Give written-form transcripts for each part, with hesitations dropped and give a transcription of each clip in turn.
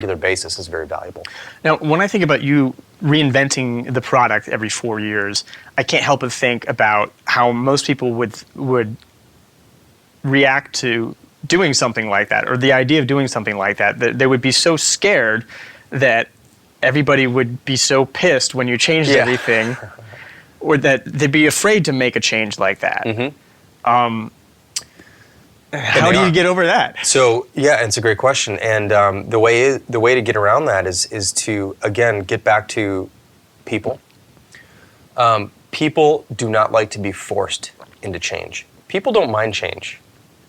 regular basis is very valuable. Now, when I think about you reinventing the product every 4 years, I can't help but think about how most people would react to doing something like that, or the idea of doing something like that. That they would be so scared that everybody would be so pissed when you changed everything, or that they'd be afraid to make a change like that. How do you get over that? So yeah, it's a great question, and the way to get around that is to again get back to people. People do not like to be forced into change. People don't mind change.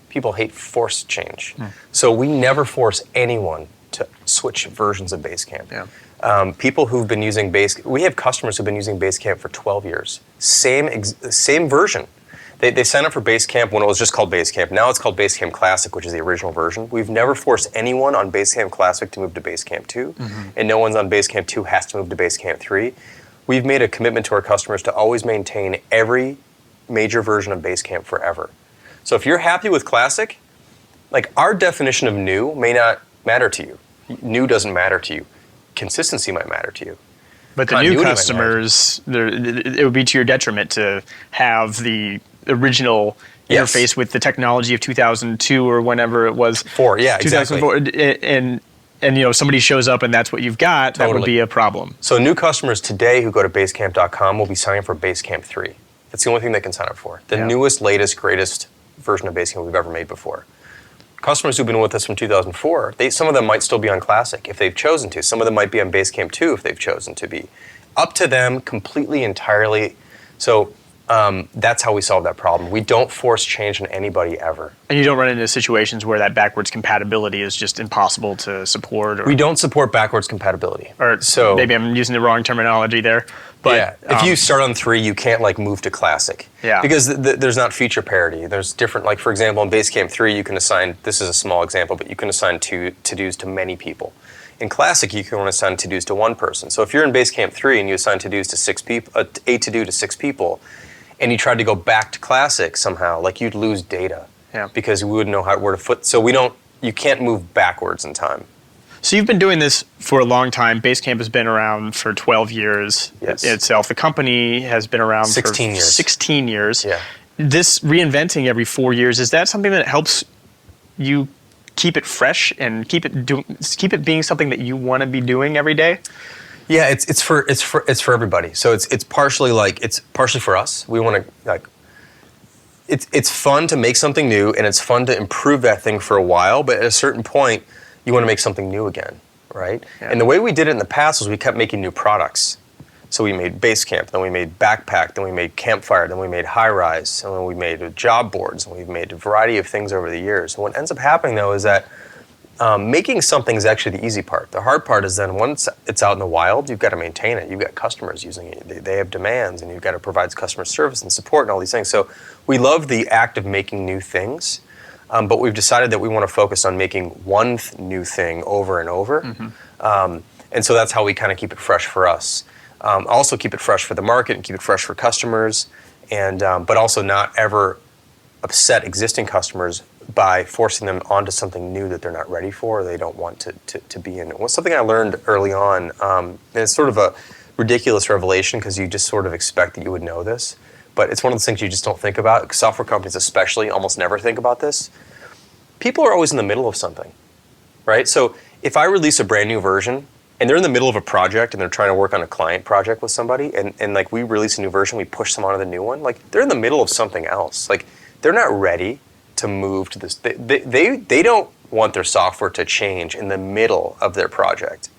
People hate forced change. So we never force anyone to switch versions of Basecamp. People who've been using we have customers who've been using Basecamp for 12 years. Same version. They signed up for Basecamp when it was just called Basecamp. Now it's called Basecamp Classic, which is the original version. We've never forced anyone on Basecamp Classic to move to Basecamp 2, and no one's on Basecamp 2 has to move to Basecamp 3. We've made a commitment to our customers to always maintain every major version of Basecamp forever. So if you're happy with Classic, like our definition of new may not matter to you. New doesn't matter to you. Consistency might matter to you. But the new customers, it would be to your detriment to have the original interface with the technology of 2002 or whenever it was. 2004, exactly. And somebody shows up and that's what you've got, that would be a problem. So new customers today who go to Basecamp.com will be signing up for Basecamp 3. That's the only thing they can sign up for. The newest, latest, greatest version of Basecamp we've ever made before. Customers who've been with us from 2004, some of them might still be on Classic if they've chosen to. Some of them might be on Basecamp 2 if they've chosen to be. Up to them completely, entirely. So that's how we solve that problem. We don't force change on anybody ever. And you don't run into situations where that backwards compatibility is just impossible to support? We don't support backwards compatibility. Or so maybe I'm using the wrong terminology there. But if you start on 3, you can't move to Classic. Because there's not feature parity. There's different, for example, in Basecamp 3, you can assign, this is a small example, but you can assign to-dos to many people. In Classic, you can only assign to-dos to one person. So if you're in Basecamp 3 and you assign to-dos to 6 people, a to-do to 6 people, and you tried to go back to Classic somehow, you'd lose data. Because we wouldn't know where to foot. So you can't move backwards in time. So you've been doing this for a long time. Basecamp has been around for 12 years itself. The company has been around for 16 years. This reinventing every 4 years, is that something that helps you keep it fresh and keep it being something that you want to be doing every day? Yeah, it's for everybody. So it's partially it's partially for us. We want to it's fun to make something new, and it's fun to improve that thing for a while, but at a certain point you want to make something new again, right? And the way we did it in the past was we kept making new products. So we made Basecamp, then we made Backpack, then we made Campfire, then we made High Rise, and then we made job boards, and we've made a variety of things over the years. And what ends up happening though is that making something is actually the easy part. The hard part is then once it's out in the wild, you've got to maintain it. You've got customers using it. They have demands, and you've got to provide customer service and support and all these things. So we love the act of making new things, but we've decided that we want to focus on making one new thing over and over. And so that's how we kind of keep it fresh for us. Also keep it fresh for the market and keep it fresh for customers, and but also not ever upset existing customers by forcing them onto something new that they're not ready for or they don't want to be in. It was something I learned early on, and it's sort of a ridiculous revelation because you just sort of expect that you would know this, but it's one of those things you just don't think about. Software companies especially almost never think about this. People are always in the middle of something, right? So if I release a brand new version and they're in the middle of a project and they're trying to work on a client project with somebody and we release a new version, we push them onto the new one, they're in the middle of something else. They're not ready to move to this. They don't want their software to change in the middle of their project.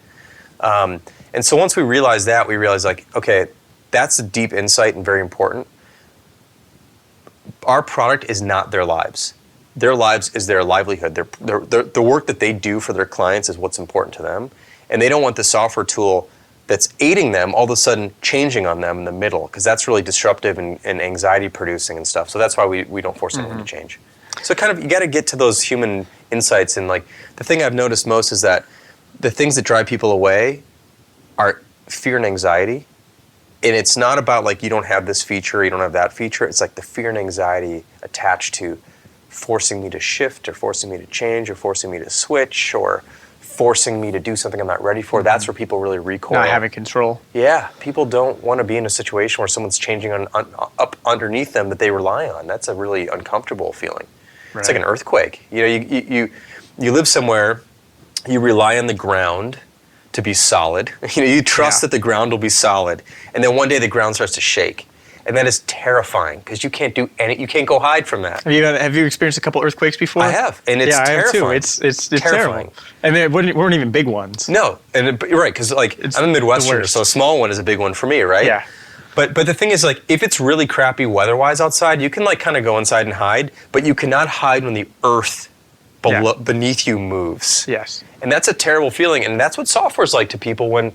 And so once we realize that, we realize okay, that's a deep insight and very important. Our product is not their lives. Their lives is their livelihood. The work that they do for their clients is what's important to them. And they don't want the software tool that's aiding them all of a sudden changing on them in the middle, because that's really disruptive and anxiety producing and stuff. So that's why we don't force anyone to change. So you got to get to those human insights, and the thing I've noticed most is that the things that drive people away are fear and anxiety. And it's not about you don't have this feature, you don't have that feature. It's the fear and anxiety attached to forcing me to shift or forcing me to change or forcing me to switch or forcing me to do something I'm not ready for. That's where people really recoil. Not having control. Yeah, people don't want to be in a situation where someone's changing up underneath them that they rely on. That's a really uncomfortable feeling. It's like an earthquake. You know, you live somewhere, you rely on the ground to be solid. You know, you trust that the ground will be solid, and then one day the ground starts to shake. And that is terrifying because you can't go hide from that. Have you experienced a couple earthquakes before? I have, and it's terrifying. I have too. It's terrifying. And they weren't even big ones. No, you're right, because like I'm a Midwesterner, so a small one is a big one for me, right? Yeah. But the thing is, like, if it's really crappy weather-wise outside, you can like kind of go inside and hide, but you cannot hide when the earth beneath you moves. Yes. And that's a terrible feeling, and that's what software's like to people when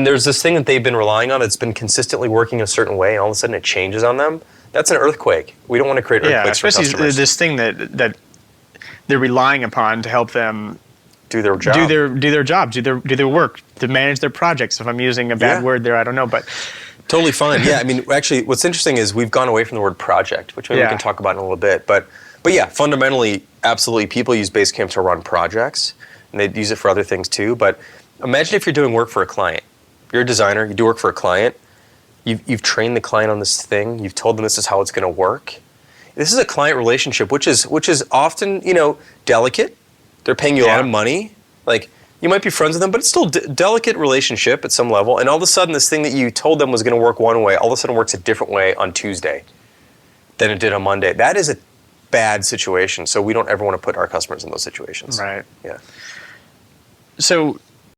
there's this thing that they've been relying on that's been consistently working a certain way, and all of a sudden it changes on them. That's an earthquake. We don't want to create earthquakes for customers. Especially this thing that they're relying upon to help them do their job, do their work, to manage their projects. If I'm using a bad word there, I don't know, but totally fine. Yeah, I mean, actually, what's interesting is we've gone away from the word project, which maybe we can talk about in a little bit. But yeah, fundamentally, absolutely, people use Basecamp to run projects, and they use it for other things too. But imagine if you're doing work for a client. You're a designer, you do work for a client, you've trained the client on this thing, you've told them this is how it's going to work. This is a client relationship, which is often, you know, delicate. They're paying you a lot of money. Like, you might be friends with them, but it's still a delicate relationship at some level. And all of a sudden, this thing that you told them was going to work one way, all of a sudden works a different way on Tuesday than it did on Monday. That is a bad situation. So we don't ever want to put our customers in those situations. Right. Yeah. So